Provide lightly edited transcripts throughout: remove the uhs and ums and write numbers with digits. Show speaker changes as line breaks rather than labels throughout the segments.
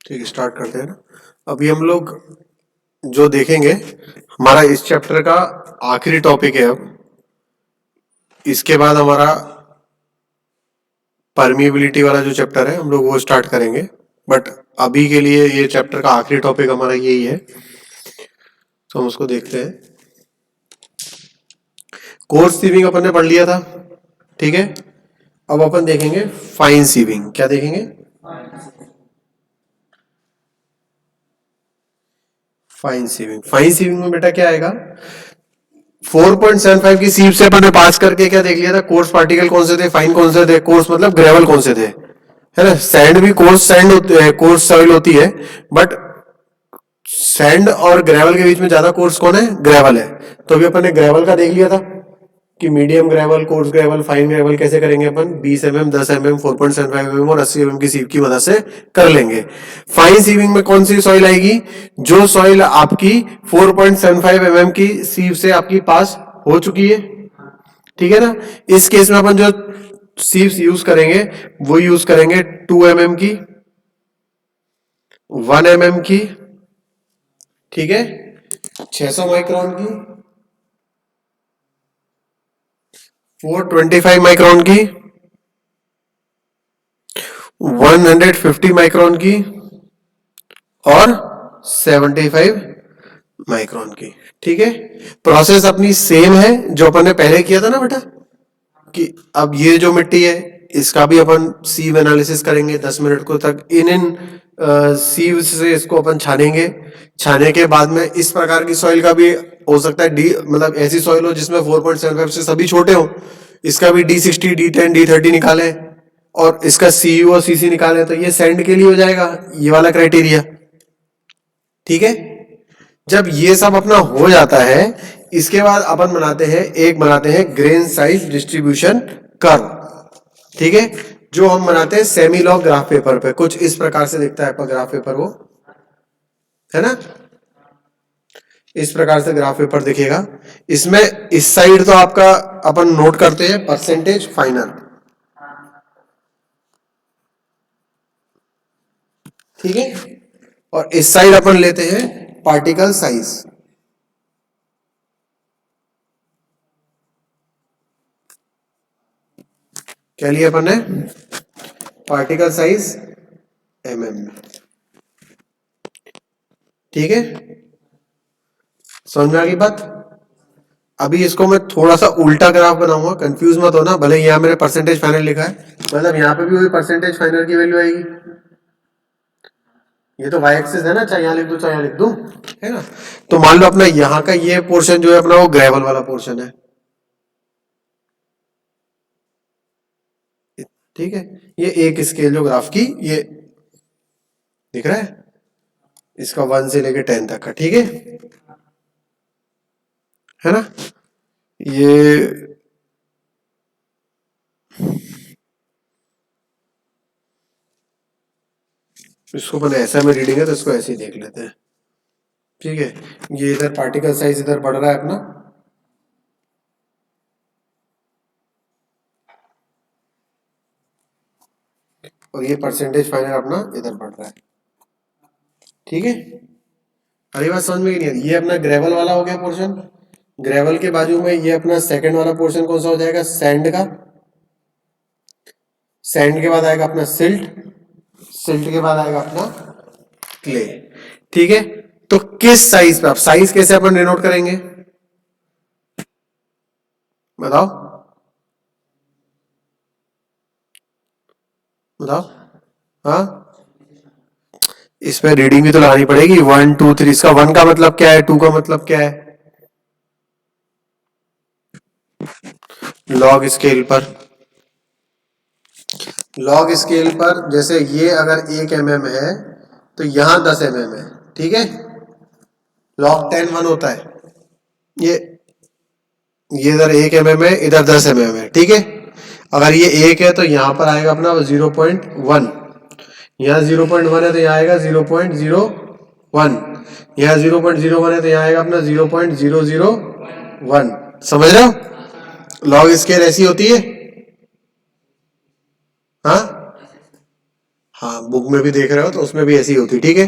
ठीक है, स्टार्ट करते हैं ना। अभी हम लोग जो देखेंगे, हमारा इस चैप्टर का आखिरी टॉपिक है। अब इसके बाद हमारा परमिएबिलिटी वाला जो चैप्टर है हम लोग वो स्टार्ट करेंगे, बट अभी के लिए ये चैप्टर का आखिरी टॉपिक हमारा यही है, तो हम उसको देखते हैं। कोर्स सीविंग अपन ने पढ़ लिया था, ठीक है। अब अपन देखेंगे फाइन सीविंग। क्या देखेंगे? Fine sieving. फाइन सीविंग में बेटा क्या आएगा? 4.75 की सीप से अपन ने पास करके क्या देख लिया था? कोर्स पार्टिकल कौन से थे, फाइन कौन से थे। कोर्स मतलब ग्रेवल कौन से थे, है ना। सैंड भी कोर्स सैंड होती है, कोर्स सॉइल होती है, बट सैंड और ग्रेवल के बीच में ज्यादा कोर्स कौन है? ग्रेवल है। तो अभी अपन ने ग्रेवल का देख लिया था कि medium gravel, course gravel, fine gravel कैसे करेंगे अपन। 20 mm, 10 mm, 4.75 mm और 80 mm की सीप की मदद से कर लेंगे। फाइन सीविंग में कौन सी सॉइल आएगी? जो सॉइल आपकी 4.75 mm की सीप से आपकी पास हो चुकी है, ठीक है ना। इस केस में अपन जो सीप्स यूज करेंगे वो यूज करेंगे 2 mm की, 1 mm की, ठीक है, 600 माइक्रोन की, 425 माइक्रोन की, 150 माइक्रोन की और 75 माइक्रोन की, ठीक है। प्रोसेस अपनी सेम है जो अपन ने पहले किया था ना बेटा, कि अब ये जो मिट्टी है इसका भी अपन सीव एनालिसिस करेंगे 10 मिनट को तक। इन सीव से इसको अपन छानेंगे। छाने के बाद में इस प्रकार की सॉइल का भी हो सकता है डी, मतलब ऐसी सॉइल हो जिसमें 4.75 से सभी छोटे हो, इसका भी D60, D10, D30 निकाले और इसका CU और CC निकाले, तो ये सैंड के लिए हो जाएगा ये वाला क्राइटेरिया, ठीक है। जब ये सब अपना हो जाता है, इसके बाद अपन बनाते हैं ग्रेन साइज डिस्ट्रीब्यूशन कर्व, ठीक है, जो हम बनाते हैं सेमी लॉग ग्राफ पेपर पे। कुछ इस प्रकार से दिखता है आपका ग्राफ पेपर, वो है ना, इस प्रकार से ग्राफ पेपर दिखेगा। इसमें इस साइड तो आपका अपन नोट करते हैं परसेंटेज फाइनल, ठीक है, और इस साइड अपन लेते हैं पार्टिकल साइज। क्या लिया अपन ने? पार्टिकल साइज mm में, ठीक है। समझ में आ गई बात? अभी इसको मैं थोड़ा सा उल्टा ग्राफ बनाऊंगा, कंफ्यूज मत होना। भले यहाँ मेरे परसेंटेज फाइनल लिखा है, मतलब यहाँ पे भी वही परसेंटेज फाइनल की वैल्यू आएगी। ये तो वाई एक्सिस है ना, चाहे यहाँ लिख दूं चाहे यहाँ लिख दूं, है ना। तो मान लो अपना यहाँ का ये पोर्शन जो है अपना वो ग्रेवल वाला पोर्शन है, ठीक है। ये एक स्केल जो ग्राफ की ये दिख रहा है, इसका 1 से लेके 10 तक का, ठीक है ना। ये इसको मैंने ऐसा में रीडिंग है तो इसको ऐसे ही देख लेते हैं, ठीक है। ये इधर पार्टिकल साइज इधर बढ़ रहा है अपना, और ये परसेंटेज फाइनल अपना इधर बढ़ रहा है, ठीक है। अरे बात समझ में नहीं आ रही? ये अपना ग्रेवल वाला हो गया पोर्शन। ग्रेवल के बाजू में ये अपना सेकंड वाला पोर्शन कौन सा हो जाएगा? सैंड का। सैंड के बाद आएगा अपना सिल्ट, सिल्ट के बाद आएगा अपना क्ले, ठीक है। तो किस साइज पे, आप साइज कैसे अपन डिनोट करेंगे बताओ? बताओ। हाँ, इस पे रीडिंग भी तो लगानी पड़ेगी। 1 2 3, इसका 1 का मतलब क्या है, 2 का मतलब क्या है? लॉग स्केल पर, लॉग स्केल पर जैसे ये अगर 1 mm है तो यहां 10 mm है, ठीक है। लॉग 10 1 होता है। ये इधर 1 mm है, इधर 10 mm है, ठीक है। अगर ये 1 है तो यहां पर आएगा अपना 0.1, यहाँ 0.1 है तो यहाँ आएगा 0.01, यहाँ 0.01 है तो यहाँ आएगा अपना 0.001। समझ रहे हो? लॉग स्केल ऐसी होती है, हाँ हाँ, बुक में भी देख रहे हो तो उसमें भी ऐसी होती, ठीक है।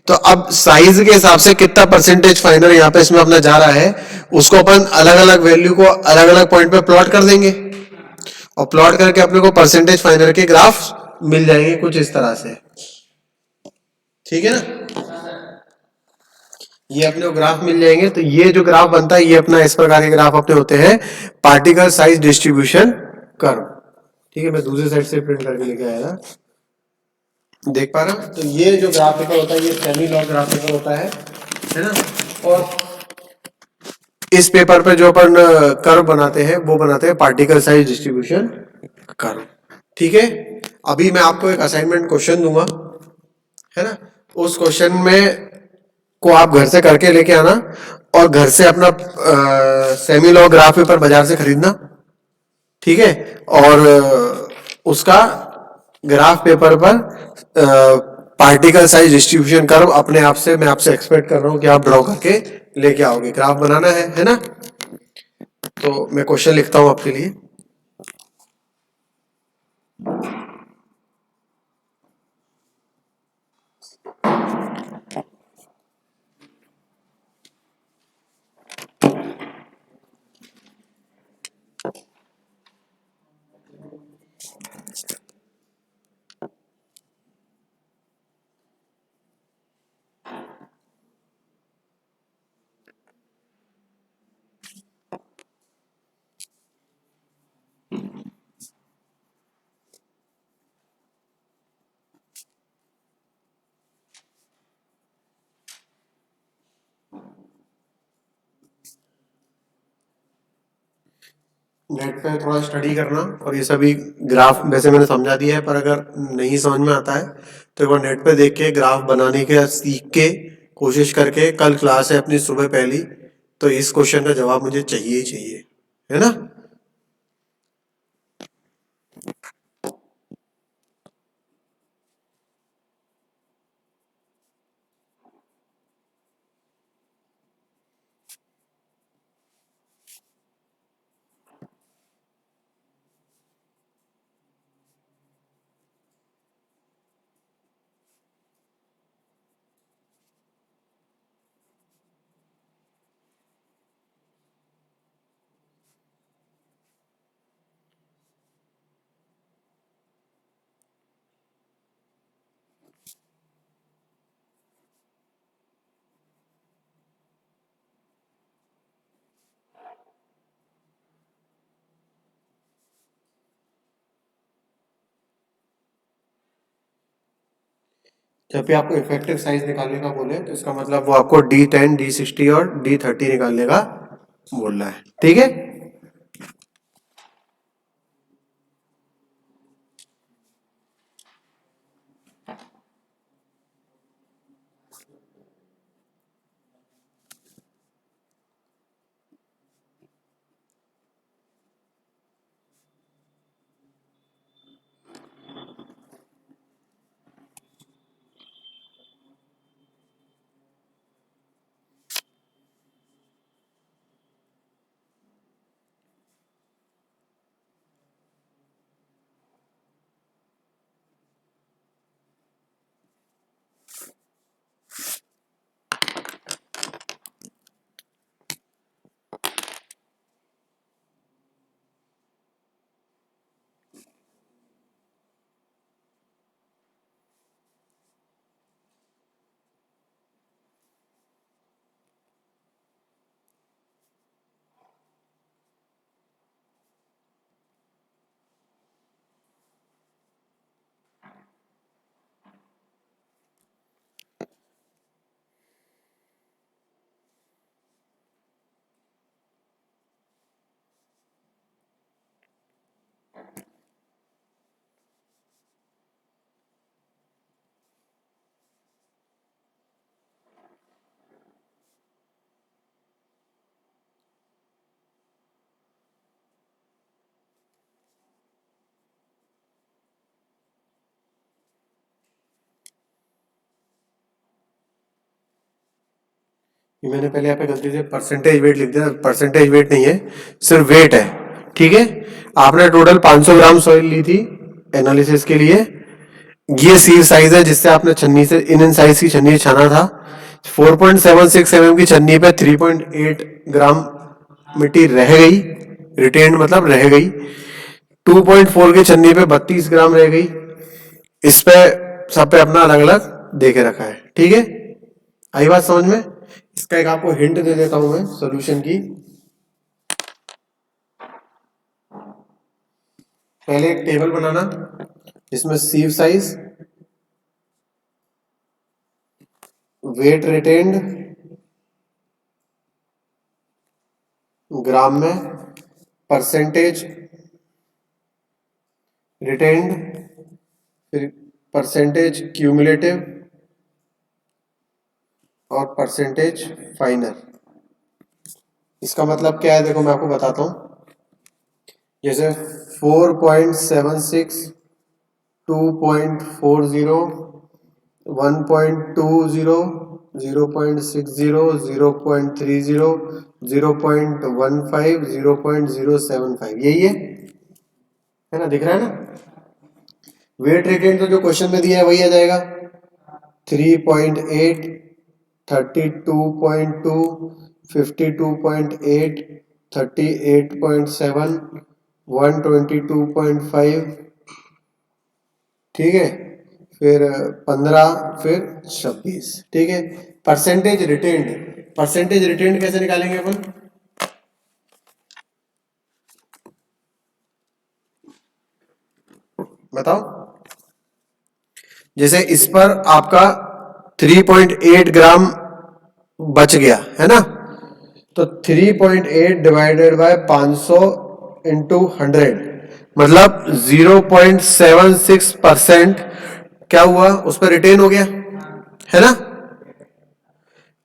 तो अब साइज के हिसाब से कितना परसेंटेज फाइनल यहाँ पे इसमें अपना जा रहा है, उसको अपन अलग अलग वैल्यू को अलग अलग पॉइंट पे प्लॉट कर देंगे, और प्लॉट करके अपने को परसेंटेज फाइनल के ग्राफ मिल जाएंगे कुछ इस तरह से, ठीक है ना। ये अपने को ग्राफ मिल जाएंगे। तो ये जो ग्राफ बनता है, ये अपना इस प्रकार के ग्राफ अपने होते हैं पार्टिकल साइज डिस्ट्रीब्यूशन कर्व, ठीक है। मैं दूसरे साइड से प्रिंट करके लेके आया था, देख पा रहा हूं। तो ये जो ग्राफिकल होता है, ये सेमी लॉग ग्राफिकल होता है ना। और इस पेपर पे जो अपन कर्व बनाते हैं वो बनाते हैं पार्टिकल साइज डिस्ट्रीब्यूशन कर्व, ठीक है। अभी मैं आपको एक असाइनमेंट क्वेश्चन दूंगा, है ना। उस क्वेश्चन में को आप घर से करके लेके आना, और घर से अपना सेमी लॉग ग्राफ पेपर बाजार से खरीदना, ठीक है। और उसका ग्राफ पेपर पर पार्टिकल साइज डिस्ट्रीब्यूशन कर्व अपने आप से, मैं आपसे एक्सपेक्ट कर रहा हूं कि आप ड्रॉ करके लेके आओगे। ग्राफ बनाना है ना। तो मैं क्वेश्चन लिखता हूं आपके लिए। नेट पे थोड़ा स्टडी करना, और ये सभी ग्राफ वैसे मैंने समझा दिया है, पर अगर नहीं समझ में आता है तो एक बार नेट पे देख के ग्राफ बनाने के सीख के कोशिश करके, कल क्लास है अपनी सुबह पहली, तो इस क्वेश्चन का जवाब मुझे चाहिए ही चाहिए, है ना। जब भी आपको इफेक्टिव साइज निकालने का बोले, तो इसका मतलब वो आपको D10, D60 और D30 निकालने का बोल रहा है, ठीक है। मैंने पहले यहाँ पे गलती से परसेंटेज वेट लिख दिया, परसेंटेज वेट नहीं है, सिर्फ वेट है, ठीक है। आपने टोटल 500 ग्राम सॉइल ली थी एनालिसिस के लिए, ये सीव साइज है जिससे आपने छन्नी से इन साइज की छन्नी छाना था। 4.76 mm की छन्नी पे 3.8 ग्राम मिट्टी रह गई, रिटेन मतलब रह गई। 2.4 की छन्नी पे 32 ग्राम रह गई। इस पे सब पे अपना अलग अलग दे के रखा है, ठीक है। आई बात समझ में? इसका एक आपको हिंट दे देता हूं मैं सॉल्यूशन की। पहले एक टेबल बनाना जिसमें सीव साइज, वेट रिटेन्ड ग्राम में, परसेंटेज रिटेन्ड, फिर परसेंटेज क्यूमुलेटिव और परसेंटेज फाइनल। इसका मतलब क्या है देखो मैं आपको बताता हूं। जैसे 4.76, 2.40, 1.20, 0.60, 0.30, 0.15, 0.075, यही है ना? दिख रहा है ना? वेट रिटेन तो जो क्वेश्चन में दिया है वही आ जाएगा। 3.8, 32.2, 52.8, 38.7, 122.5, ठीक है, फिर 15, फिर 26, ठीक है। परसेंटेज रिटेन्ड, परसेंटेज रिटेन्ड कैसे निकालेंगे अपन? बताओ। जैसे इस पर आपका 3.8 ग्राम बच गया है ना, तो 3.8 डिवाइडेड बाय 500 इंटू 100 मतलब 0.76% क्या हुआ, उस पर रिटेन हो गया, है ना।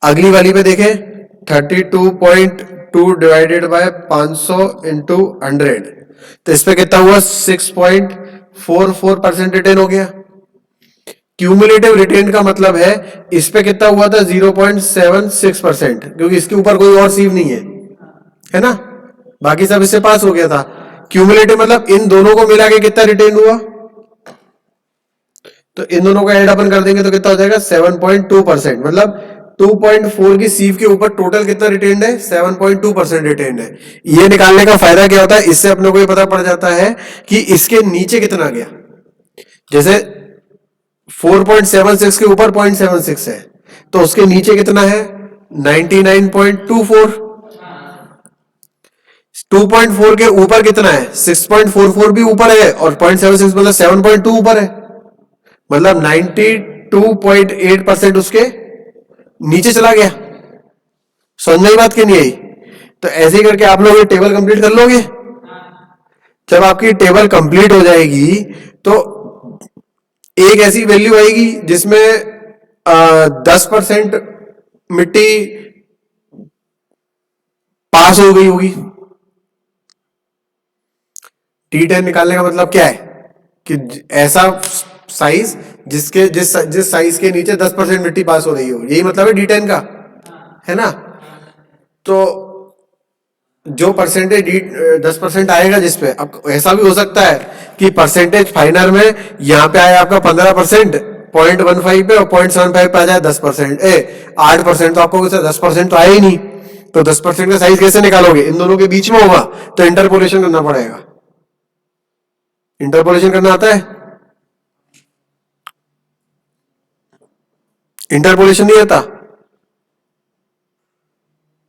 अगली वाली पे देखें, 32.2 डिवाइडेड बाय 500 इंटू 100, तो इस पे कितना हुआ, 6.44% रिटेन हो गया। क्यूमुलेटिव रिटेन का मतलब है इस पे कितना हुआ था, 0.76%, क्योंकि इसके ऊपर कोई और सीव नहीं है ना, बाकी सब इससे पास हो गया था। क्यूमुलेटिव मतलब इन दोनों को मिला के कितना रिटेन हुआ, तो इन दोनों को ऐड अपन कर देंगे तो कितना हो जाएगा, 7.2%। मतलब 2.4 की सीव के ऊपर टोटल कितना रिटेन्ड है, 7.2% रिटेन्ड है। ये निकालने का फायदा क्या होता है, इससे अपने को ये पता पड़ जाता है कि इसके नीचे कितना गया। जैसे 4.76 के ऊपर 0.76 है, तो उसके नीचे कितना है, 99.24। 2.4 के ऊपर कितना है, 6.44 भी ऊपर है, और 0.76 मतलब 7.2 ऊपर है, मतलब 92.8% उसके नीचे चला गया। समझ में बात क्यों नहीं आई? तो ऐसे ही करके आप लोग ये टेबल कंप्लीट कर लोगे। जब आपकी टेबल कंप्लीट हो जाएगी तो एक ऐसी वैल्यू आएगी जिसमें 10% मिट्टी पास हो गई होगी। T10 निकालने का मतलब क्या है कि ऐसा साइज जिसके जिस साइज के नीचे 10% मिट्टी पास हो रही हो, यही मतलब है D10 का, है ना। तो जो परसेंटेज 10% आएगा जिसपे, अब ऐसा भी हो सकता है कि परसेंटेज फाइनल में यहां पे आए आपका 15%, 0.15 पे, और 0.75 पे आ जाए 10%, 8%, तो आपको 10% तो आया ही नहीं। तो 10% का साइज कैसे निकालोगे, इन दोनों के बीच में होगा, तो इंटरपोलेशन करना पड़ेगा। इंटरपोलेशन करना आता है? इंटरपोलेशन नहीं आता?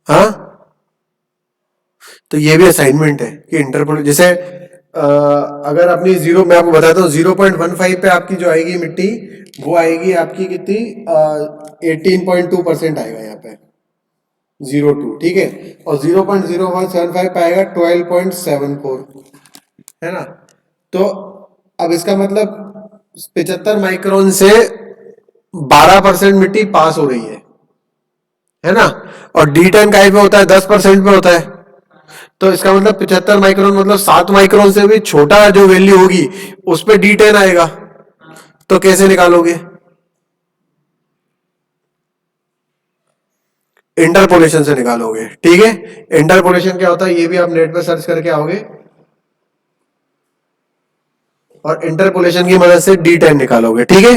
हाँ, तो ये भी असाइनमेंट है कि इंटरपोलेशन, जैसे अगर अपनी जीरो, मैं आपको बताता हूँ, 0.15 पे आपकी जो आएगी मिट्टी, वो आएगी आपकी कितनी, 18.2% आएगा यहाँ पे, 0.2, ठीक है। और 0.0175 पे आएगा 12.74, है ना। तो अब इसका मतलब 75 माइक्रोन से 12% मिट्टी पास हो रही है ना। और D10 का पे होता है 10% पे होता है, तो इसका मतलब 75 माइक्रोन मतलब 7 माइक्रोन से भी छोटा जो वैल्यू होगी उस पर D10 आएगा। तो कैसे निकालोगे, इंटरपोलेशन से निकालोगे, ठीक है। इंटरपोलेशन क्या होता है ये भी आप नेट पे सर्च करके आओगे। और इंटरपोलेशन की मदद से D10 निकालोगे, ठीक है।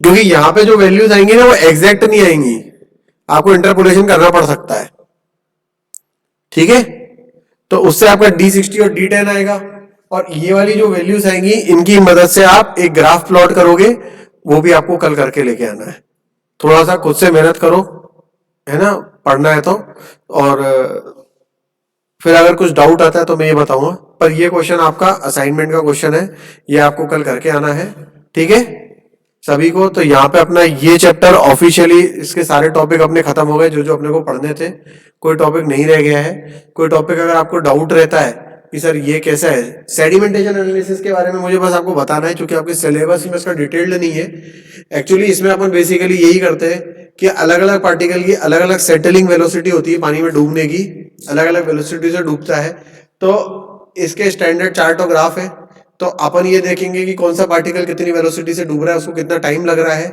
क्योंकि यहां पे जो वैल्यूज आएंगी ना वो एग्जैक्ट नहीं आएंगी, आपको इंटरपोलेशन करना पड़ सकता है, ठीक है। तो उससे आपका D60 और D10 आएगा, और ये वाली जो वैल्यूज आएंगी इनकी मदद से आप एक ग्राफ प्लॉट करोगे, वो भी आपको कल करके लेके आना है। थोड़ा सा खुद से मेहनत करो, है ना, पढ़ना है तो। और फिर अगर कुछ डाउट आता है तो मैं ये बताऊंगा, पर ये क्वेश्चन आपका असाइनमेंट का क्वेश्चन है, ये आपको कल करके आना है, ठीक है सभी को। तो यहाँ पे अपना ये चैप्टर ऑफिशियली, इसके सारे टॉपिक अपने खत्म हो गए जो जो अपने को पढ़ने थे, कोई टॉपिक नहीं रह गया है। कोई टॉपिक अगर आपको डाउट रहता है कि सर ये कैसा है, सेडिमेंटेशन एनालिसिस के बारे में मुझे बस आपको बताना है, क्योंकि आपके सिलेबस में इसका डिटेल्ड नहीं है। एक्चुअली इसमें अपन बेसिकली यही करते हैं कि अलग अलग पार्टिकल की अलग अलग सेटलिंग वेलोसिटी होती है, पानी में डूबने की अलग अलग वेलोसिटी से डूबता है। तो इसके स्टैंडर्ड चार्ट और ग्राफ है, तो अपन ये देखेंगे कि कौन सा पार्टिकल कितनी वेलोसिटी से डूब रहा है, उसको कितना टाइम लग रहा है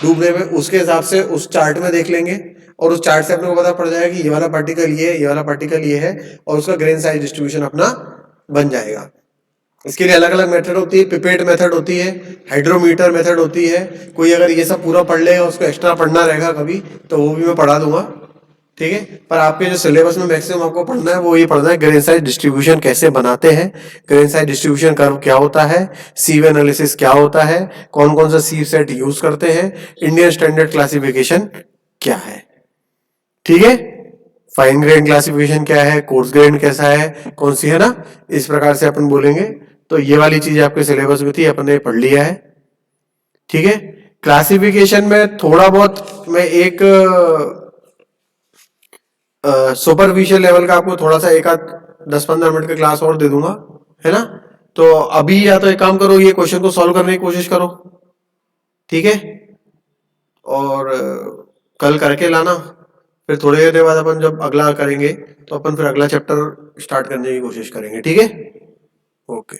डूबने में, उसके हिसाब से उस चार्ट में देख लेंगे, और उस चार्ट से अपने को पता पड़ जाएगा कि ये वाला पार्टिकल ये है, ये वाला पार्टिकल ये है, और उसका ग्रेन साइज डिस्ट्रीब्यूशन अपना बन जाएगा। इसके लिए अलग अलग मेथड होती है, पिपेट मेथड होती है, हाइड्रोमीटर मेथड होती है। कोई अगर ये सब पूरा पढ़ लेगा, उसको एक्स्ट्रा पढ़ना रहेगा कभी, तो वो भी मैं पढ़ा दूंगा, ठीक है। पर आपके जो सिलेबस में मैक्सिमम आपको पढ़ना है वो ये पढ़ना है, ग्रेन साइज डिस्ट्रीब्यूशन कैसे बनाते हैं, ग्रेन साइज डिस्ट्रीब्यूशन कर्व क्या होता है, सीव एनालिसिस क्या होता है, कौन कौन सा सीव सेट यूज करते हैं, इंडियन स्टैंडर्ड क्लासिफिकेशन क्या है, ठीक है। फाइन ग्रेन क्लासिफिकेशन क्या है, कोर्स ग्रेन कैसा है, कौन सी है ना, इस प्रकार से अपन बोलेंगे। तो ये वाली चीज आपके सिलेबस में थी, अपन ने पढ़ लिया है, ठीक है। क्लासिफिकेशन में थोड़ा बहुत मैं एक सुपरफिशियल लेवल का आपको थोड़ा सा एक आध 10-15 मिनट का क्लास और दे दूंगा, है ना। तो अभी या तो एक काम करो, ये क्वेश्चन को सॉल्व करने की कोशिश करो, ठीक है, और कल करके लाना। फिर थोड़ी देर बाद अपन जब अगला करेंगे तो अपन फिर अगला चैप्टर स्टार्ट करने की कोशिश करेंगे, ठीक है। ओके।